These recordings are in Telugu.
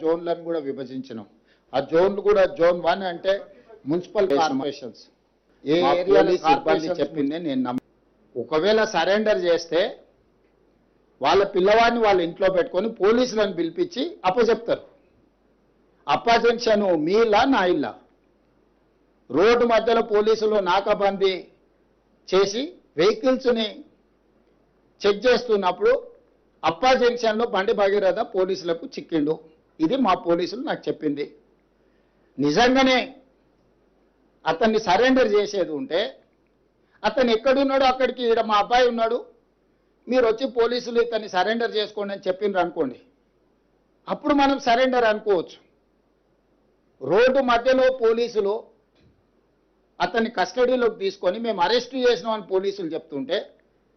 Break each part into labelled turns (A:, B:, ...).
A: జోన్లను కూడా విభజించినాం. ఆ జోన్లు కూడా జోన్ 1 అంటే మున్సిపల్ కార్పొరేషన్స్. ఏ ఏరియాలో సిబ్బంది చెప్పింది నేను ఒకవేళ సరెండర్ చేస్తే వాళ్ళ పిల్లవాడిని వాళ్ళ ఇంట్లో పెట్టుకొని పోలీసులను పిలిపించి అప్పచెప్తారు. అప్పజెక్షన్ మీ ఇల్లా నా ఇల్లా? రోడ్డు మధ్యలో పోలీసులు నాకాబందీ చేసి వెహికల్స్ని చెక్ చేస్తున్నప్పుడు అప్పా జంక్షన్లో బండి భగీరథ పోలీసులకు చిక్కిండు. ఇది మా పోలీసులు నాకు చెప్పింది. నిజంగానే అతన్ని సరెండర్ చేసేది ఉంటే అతను ఎక్కడున్నాడో అక్కడికి ఈడ మా అబ్బాయి ఉన్నాడు, మీరు వచ్చి పోలీసులు ఇతన్ని సరెండర్ చేసుకోండి అని చెప్పిండ్రు అనుకోండి, అప్పుడు మనం సరెండర్ అనుకోవచ్చు. రోడ్డు మధ్యలో పోలీసులు అతన్ని కస్టడీలోకి తీసుకొని మేము అరెస్ట్ చేసినాం అని పోలీసులు చెప్తుంటే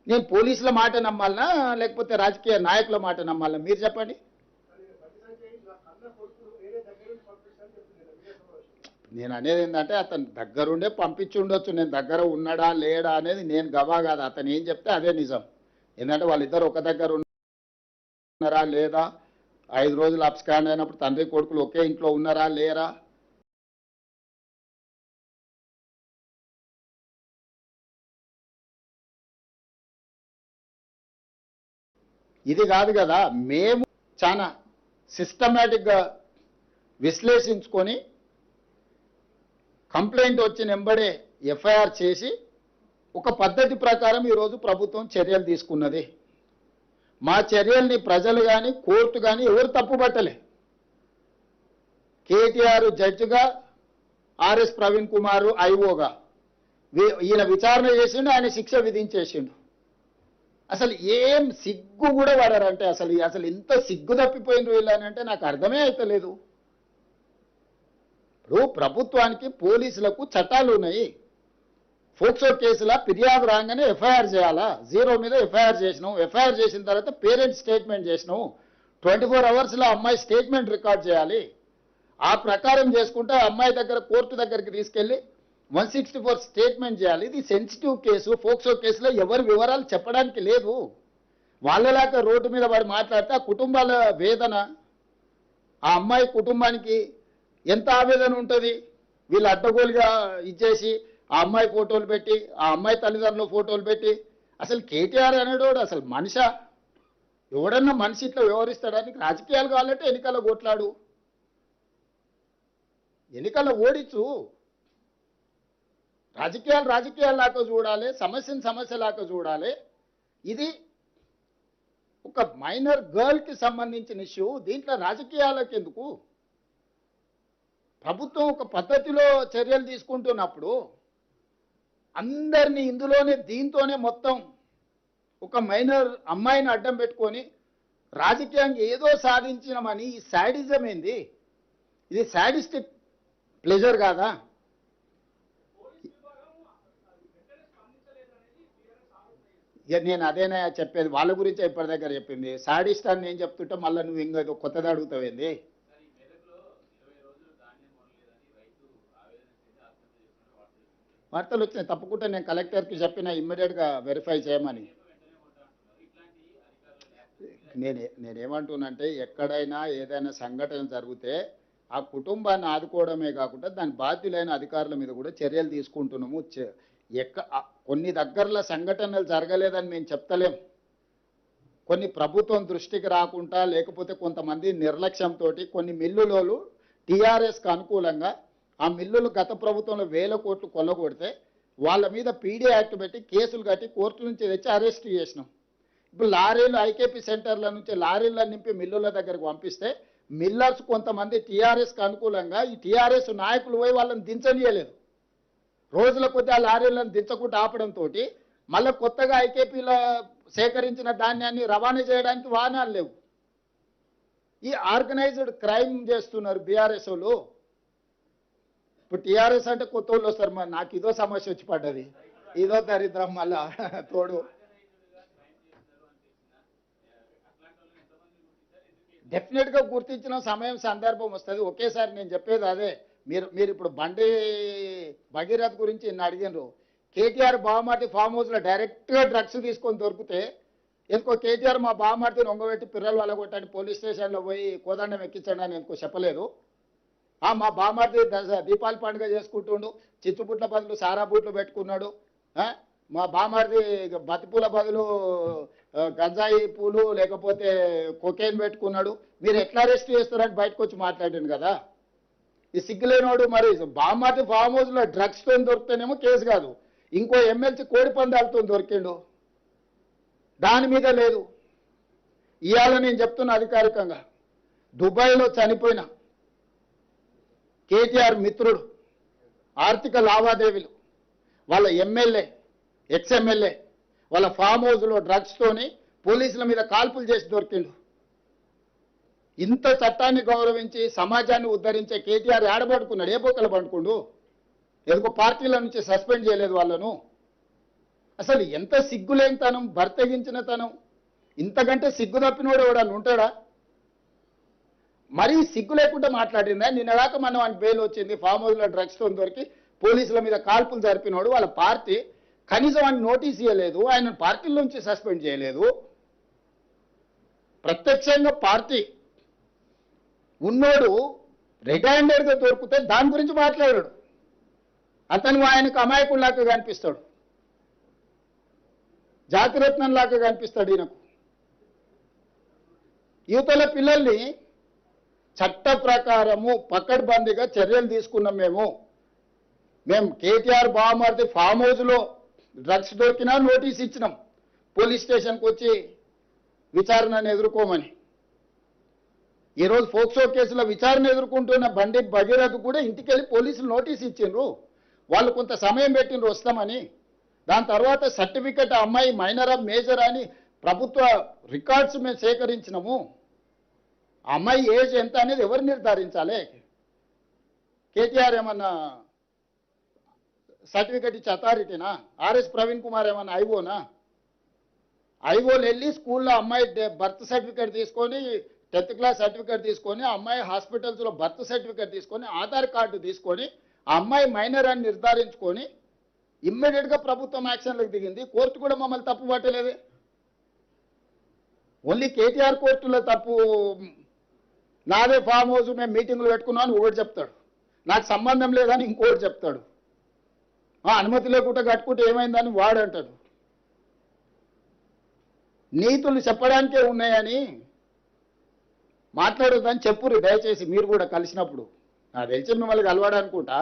A: నేను పోలీసుల మాట నమ్మాలనా లేకపోతే రాజకీయ నాయకుల మాట నమ్మాలనా? మీరు చెప్పండి. నేను అనేది ఏంటంటే అతను దగ్గరుండే పంపించి ఉండొచ్చు, నేను దగ్గర ఉన్నాడా లేడా అనేది నేను గవా కాదు. అతను ఏం చెప్తే అదే నిజం. ఎందుకంటే వాళ్ళిద్దరు ఒక దగ్గర ఉన్నారా లేదా, 5 రోజులు అబ్స్కాండ్ అయినప్పుడు తండ్రి కొడుకులు ఒకే ఇంట్లో ఉన్నారా లేరా, ఇది కాదు కదా. మేము చాలా సిస్టమేటిక్గా విశ్లేషించుకొని కంప్లైంట్ వచ్చిన వెంబడే ఎఫ్ఐఆర్ చేసి ఒక పద్ధతి ప్రకారం ఈరోజు ప్రభుత్వం చర్యలు తీసుకున్నది. మా చర్యల్ని ప్రజలు కానీ కోర్టు కానీ ఎవరు తప్పుపట్టలే. కేటీఆర్ జడ్జిగా, ఆర్ఎస్ ప్రవీణ్ కుమార్ ఐఓగా ఈయన విచారణ చేసిండు, ఆయన శిక్ష విధించేసిండు. అసలు ఏం సిగ్గు కూడా పడారంటే అసలు ఇంత సిగ్గు తప్పిపోయిన వీళ్ళనంటే నాకు అర్థమే అవుతలేదు. ఇప్పుడు ప్రభుత్వానికి పోలీసులకు చట్టాలు ఉన్నాయి. ఫోక్సో కేసులా ఫిర్యాదు రాగానే ఎఫ్ఐఆర్ చేయాలా? 0 మీద ఎఫ్ఐఆర్ చేసినాం. ఎఫ్ఐఆర్ చేసిన తర్వాత పేరెంట్ స్టేట్మెంట్ చేసినాం. 24 అవర్స్లో అమ్మాయి స్టేట్మెంట్ రికార్డ్ చేయాలి. ఆ ప్రకారం చేసుకుంటే అమ్మాయి దగ్గర కోర్టు దగ్గరికి తీసుకెళ్ళి 164 స్టేట్మెంట్ చేయాలి. ఇది సెన్సిటివ్ కేసు. ఫోక్సో కేసులో ఎవరి వివరాలు చెప్పడానికి లేదు. వాళ్ళలాగా రోడ్డు మీద వాడు మాట్లాడితే ఆ కుటుంబాల వేదన, ఆ అమ్మాయి కుటుంబానికి ఎంత ఆవేదన ఉంటుంది. వీళ్ళు అడ్డగోలుగా ఇచ్చేసి ఆ అమ్మాయి ఫోటోలు పెట్టి, ఆ అమ్మాయి తల్లిదండ్రుల ఫోటోలు పెట్టి, అసలు కేటీఆర్ అనేటోడు అసలు మనిషా? ఎవడన్నా మనిషి ఇట్లా వ్యవహరిస్తాడానికి? రాజకీయాలు కావాలంటే ఎన్నికల్లో కొట్లాడు, ఎన్నికల్లో ఓడించు. రాజకీయాలాగా చూడాలి, సమస్యను సమస్యలాగా చూడాలి. ఇది ఒక మైనర్ గర్ల్కి సంబంధించిన ఇష్యూ. దీంట్లో రాజకీయాలకు ఎందుకు? ప్రభుత్వం ఒక పద్ధతిలో చర్యలు తీసుకుంటున్నప్పుడు అందరినీ ఇందులోనే దీంతోనే మొత్తం ఒక మైనర్ అమ్మాయిని అడ్డం పెట్టుకొని రాజకీయంగా ఏదో సాధించినామని ఈ శాడిజం ఏంది? ఇది శాడిస్టిక్ ప్లెజర్ కాదా? నేను అదేనా చెప్పేది, వాళ్ళ గురించి ఇప్పటి దగ్గర చెప్పింది. సాడిస్ట్ అని నేను చెప్తుంటే మళ్ళీ నువ్వు ఇంకా కొత్తది అడుగుతావేంది? వార్తలు వచ్చినాయి, తప్పకుండా నేను కలెక్టర్కి చెప్పిన ఇమ్మీడియట్గా వెరిఫై చేయమని. నేనేమంటున్నానంటే ఎక్కడైనా ఏదైనా సంఘటన జరిగితే ఆ కుటుంబాన్ని ఆదుకోవడమే కాకుండా దాని బాధ్యులైన అధికారుల మీద కూడా చర్యలు తీసుకుంటున్నాము. కొన్ని దగ్గరలో సంఘటనలు జరగలేదని మేము చెప్తలేం. కొన్ని ప్రభుత్వం దృష్టికి రాకుండా లేకపోతే కొంతమంది నిర్లక్ష్యంతో కొన్ని మిల్లులోలు టీఆర్ఎస్కి అనుకూలంగా ఆ మిల్లులు గత ప్రభుత్వంలో 1000 కోట్లు కొల్లగొడితే వాళ్ళ మీద పీడీ యాక్ట్ పెట్టి కేసులు కట్టి కోర్టు నుంచి తెచ్చి అరెస్ట్ చేసినాం. ఇప్పుడు లారీలు ఐకేపీ సెంటర్ల నుంచి లారీలను నింపి మిల్లుల దగ్గరకు పంపిస్తే మిల్లర్స్ కొంతమంది టీఆర్ఎస్కి అనుకూలంగా ఈ టీఆర్ఎస్ నాయకులు పోయి వాళ్ళని దించనీయలేదు. రోజుల కొద్ది ఆ లారీలను దించకుండా ఆపడంతో మళ్ళీ కొత్తగా ఐకేపీలో సేకరించిన ధాన్యాన్ని రవాణా చేయడానికి వాహనాలు లేవు. ఈ ఆర్గనైజ్డ్ క్రైమ్ చేస్తున్నారు బీఆర్ఎస్ వాళ్ళు. ఇప్పుడు టీఆర్ఎస్ అంటే కొత్త వాళ్ళు వస్తారు. మరి నాకు ఇదో సమస్య వచ్చి పడ్డది, ఇదో దరిద్రం మళ్ళా తోడు. డెఫినెట్గా గుర్తించిన సమయం సందర్భం వస్తుంది. ఒకేసారి నేను చెప్పేది అదే. మీరు ఇప్పుడు బండి భగీరథ్ గురించి నిన్న అడిగినారు. కేటీఆర్ బావమాటి ఫామ్ హౌస్లో డైరెక్ట్గా డ్రగ్స్ తీసుకొని దొరికితే ఎందుకో కేటీఆర్ మా బామ్మర్దిని ఒంగబెట్టి పిల్లలు వాళ్ళగొట్టని పోలీస్ స్టేషన్లో పోయి కోదండం ఎక్కించండి అని ఎందుకో చెప్పలేదు. మా బామ్మర్ది దీపావళి పండుగ చేసుకుంటుండు, చిచ్చుపుట్ల బదులు సారా బూట్లు పెట్టుకున్నాడు. మా బామ్మర్ది బతిపూల బదులు గంజాయి పూలు లేకపోతే కొకేన్ పెట్టుకున్నాడు. మీరు ఎట్లా అరెస్ట్ చేస్తారని బయటకు వచ్చి మాట్లాడాను కదా. ఈ సిగ్గులేనోడు మరి బామ్మర్ది ఫామ్ హౌస్లో డ్రగ్స్తో దొరికితేనేమో కేసు కాదు, ఇంకో ఎమ్మెల్సీ కోడి పందాలతో దొరికిండు, దాని మీద లేదు. ఇవాళ నేను చెప్తున్నా అధికారికంగా, దుబాయ్లో చనిపోయిన కేటీఆర్ మిత్రుడు ఆర్థిక లావాదేవీలు వాళ్ళ ఎమ్మెల్యే ఎక్స్ఎమ్మెల్యే వాళ్ళ ఫామ్ హౌస్లో డ్రగ్స్తోని పోలీసుల మీద కాల్పులు చేసి దొరికిండు. ఇంత చట్టాన్ని గౌరవించి సమాజాన్ని ఉద్ధరించే కేటీఆర్ ఏడబడుకున్నాడు, ఏ బొక్కలు పండుకుండు, ఎందుకో పార్టీల నుంచి సస్పెండ్ చేయలేదు వాళ్ళను. అసలు ఎంత సిగ్గులేని తనం, బర్తగించిన తనం, ఇంతకంటే సిగ్గు తప్పినోడు ఎవడన్నా ఉంటాడా? మరీ సిగ్గు లేకుండా మాట్లాడిందా? నిన్నదాకా మనం ఆయన బెయిల్ వచ్చింది, ఫామ్ హౌస్లో డ్రగ్స్తో దొరికి పోలీసుల మీద కాల్పులు జరిపినోడు వాళ్ళ పార్టీ కనీసం ఆయన నోటీస్ ఇవ్వలేదు, ఆయన పార్టీల నుంచి సస్పెండ్ చేయలేదు. ప్రత్యక్షంగా పార్టీ ఉన్నోడు రెడ్ హ్యాండెడ్గా దొరికితే దాని గురించి మాట్లాడాడు. అతను ఆయనకు అమాయకుల్లాగా కనిపిస్తాడు, జాతిరత్నంలాగా కనిపిస్తాడు ఈయనకు. యువతల పిల్లల్ని చట్ట ప్రకారము పకడ్బందీగా చర్యలు తీసుకున్నాం. మేము కేటీఆర్ బామ్మర్ది ఫామ్ హౌస్లో డ్రగ్స్ దొరికినా నోటీస్ ఇచ్చినాం, పోలీస్ స్టేషన్కి వచ్చి విచారణను ఎదుర్కోమని. ఈరోజు ఫోక్సో కేసులో విచారణ ఎదుర్కొంటున్న బండి భగీరథ్ కూడా ఇంటికి వెళ్ళి పోలీసులు నోటీస్ ఇచ్చిండ్రు, వాళ్ళు కొంత సమయం పెట్టిండ్రు వస్తామని. దాని తర్వాత సర్టిఫికెట్ అమ్మాయి మైనరా మేజర్ అని ప్రభుత్వ రికార్డ్స్ మేము సేకరించినాము. అమ్మాయి ఏజ్ ఎంత అనేది ఎవరు నిర్ధారించాలి? కేటీఆర్ ఏమన్నా సర్టిఫికెట్ ఇచ్చే అథారిటీనా? ఆర్ఎస్ ప్రవీణ్ కుమార్ ఏమన్నా ఐఓనా? ఐఓలు వెళ్ళి స్కూల్లో అమ్మాయి బర్త్ సర్టిఫికెట్ తీసుకొని, 10th క్లాస్ సర్టిఫికెట్ తీసుకొని, అమ్మాయి హాస్పిటల్స్లో బర్త్ సర్టిఫికెట్ తీసుకొని, ఆధార్ కార్డు తీసుకొని, ఆ అమ్మాయి మైనర్ అని నిర్ధారించుకొని ఇమ్మీడియట్గా ప్రభుత్వం యాక్షన్లకు దిగింది. కోర్టు కూడా మమ్మల్ని తప్పు పట్టలేదే. ఓన్లీ కేటీఆర్ కోర్టులో తప్పు, నాదే ఫామ్ హౌస్ మేము మీటింగ్లు పెట్టుకున్నాను ఒకటి చెప్తాడు, నాకు సంబంధం లేదని ఇంకోటి చెప్తాడు, అనుమతి లేకుండా కట్టుకుంటే ఏమైందని వాడు అంటాడు. నీతులు చెప్పడానికే ఉన్నాయని మాట్లాడొద్దని చెప్పురు దయచేసి మీరు కూడా కలిసినప్పుడు. నాకు తెలిసి మిమ్మల్ని కలవాడనుకుంటా.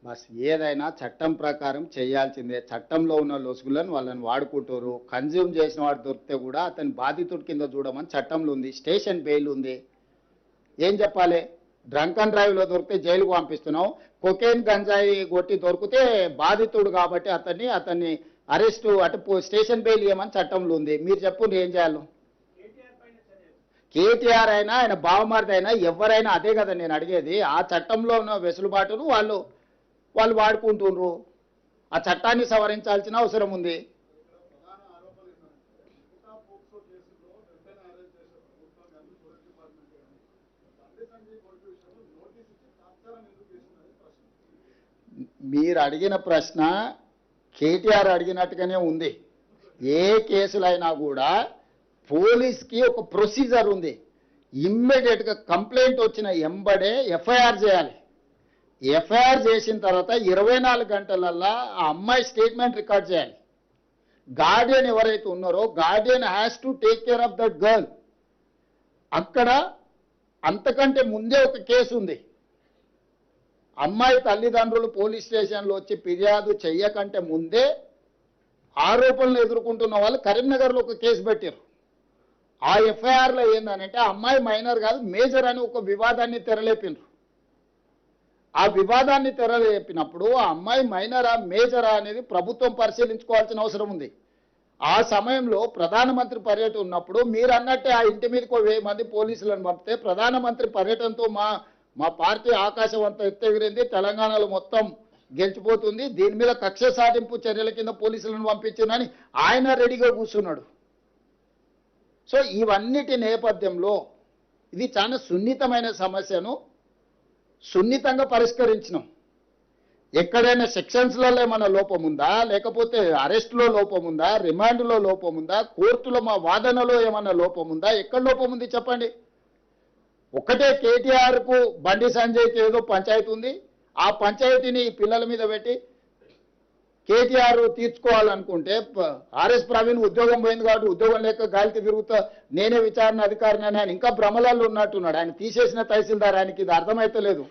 A: బస్ ఏదైనా చట్టం ప్రకారం చేయాల్సిందే. చట్టంలో ఉన్న లొసుగులను వాళ్ళని వాడుకుంటారు. కన్జ్యూమ్ చేసిన వాడు దొరికితే కూడా అతని బాధితుడి కింద చూడమని చట్టంలో ఉంది, స్టేషన్ బెయిల్ ఉంది. ఏం చెప్పాలి? డ్రంక్ అండ్ డ్రైవ్లో దొరికితే జైలుకు పంపిస్తున్నావు, కొకేన్ గంజాయి కొట్టి దొరికితే బాధితుడు కాబట్టి అతన్ని అరెస్టు అటు స్టేషన్ బెయిల్ ఇవ్వమని చట్టంలో ఉంది. మీరు చెప్పండి ఏం చేయాలి? కేటీఆర్ అయినా ఆయన బావమరిది అయినా ఎవరైనా అదే కదా నేను అడిగేది. ఆ చట్టంలో ఉన్న వెసులుబాటును వాళ్ళు వాడుకుంటుండ్రు. ఆ చట్టాన్ని సవరించాల్సిన అవసరం ఉంది. మీరు అడిగిన ప్రశ్న కేటీఆర్ అడిగినట్టుగానే ఉంది. ఏ కేసులైనా కూడా పోలీస్కి ఒక ప్రొసీజర్ ఉంది. ఇమ్మీడియట్గా కంప్లైంట్ వచ్చిన ఎంబడే ఎఫ్ఐఆర్ చేయాలి. ఎఫ్ఐఆర్ చేసిన తర్వాత 24 గంటలల్లా ఆ అమ్మాయి స్టేట్మెంట్ రికార్డ్ చేయాలి. గార్డియన్ ఎవరైతే ఉన్నారో Guardian has to take care of that girl. అక్కడ అంతకంటే ముందే ఒక కేసు ఉంది. అమ్మాయి తల్లిదండ్రులు పోలీస్ స్టేషన్లో వచ్చి ఫిర్యాదు చెయ్యకంటే ముందే ఆరోపణలు ఎదుర్కొంటున్న వాళ్ళు కరీంనగర్లో ఒక కేసు పెట్టారు. ఆ ఎఫ్ఐఆర్లో ఏందనంటే అమ్మాయి మైనర్ కాదు మేజర్ అని ఒక వివాదాన్ని తెరలేపినారు. ఆ వివాదాన్ని తెరలేపినప్పుడు ఆ అమ్మాయి మైనరా మేజరా అనేది ప్రభుత్వం పరిశీలించుకోవాల్సిన అవసరం ఉంది. ఆ సమయంలో ప్రధానమంత్రి పర్యటన ఉన్నప్పుడు మీరు అన్నట్టే ఆ ఇంటి మీదకి 1000 మంది పోలీసులను పంపితే ప్రధానమంత్రి పర్యటనతో మా పార్టీ ఆకాశం అంతా ఎత్తెగిరింది, తెలంగాణలో మొత్తం గెలిచిపోతుంది, దీని మీద కక్ష సాధింపు చర్యల కింద పోలీసులను పంపించిందని ఆయన రెడీగా కూర్చున్నాడు. సో ఇవన్నిటి నేపథ్యంలో ఇది చాలా సున్నితమైన సమస్యను సున్నితంగా పరిష్కరించినాం. ఎక్కడైనా సెక్షన్స్లలో ఏమైనా లోపం ఉందా, లేకపోతే అరెస్టులో లోపం ఉందా, రిమాండ్లో లోపం ఉందా, కోర్టులో మా వాదనలో ఏమైనా లోపం ఉందా, ఎక్కడ లోపం ఉంది చెప్పండి. ఒక్కటే కేటీఆర్కు బండి సంజయ్కి ఏదో పంచాయతీ ఉంది, ఆ పంచాయతీని పిల్లల మీద పెట్టి కేటీఆర్ తీర్చుకోవాలనుకుంటే ఆర్ఎస్ ప్రవీణ్ ఉద్యోగం పోయింది కాబట్టి ఉద్యోగం లేక గాలికి తిరుగుతా నేనే విచారణ అధికారిని అని ఆయన ఇంకా భ్రమలలో ఉన్నట్టున్నాడు. ఆయన తీసేసిన తహసీల్దార్, ఆయనకి ఇది అర్థమైతే లేదు.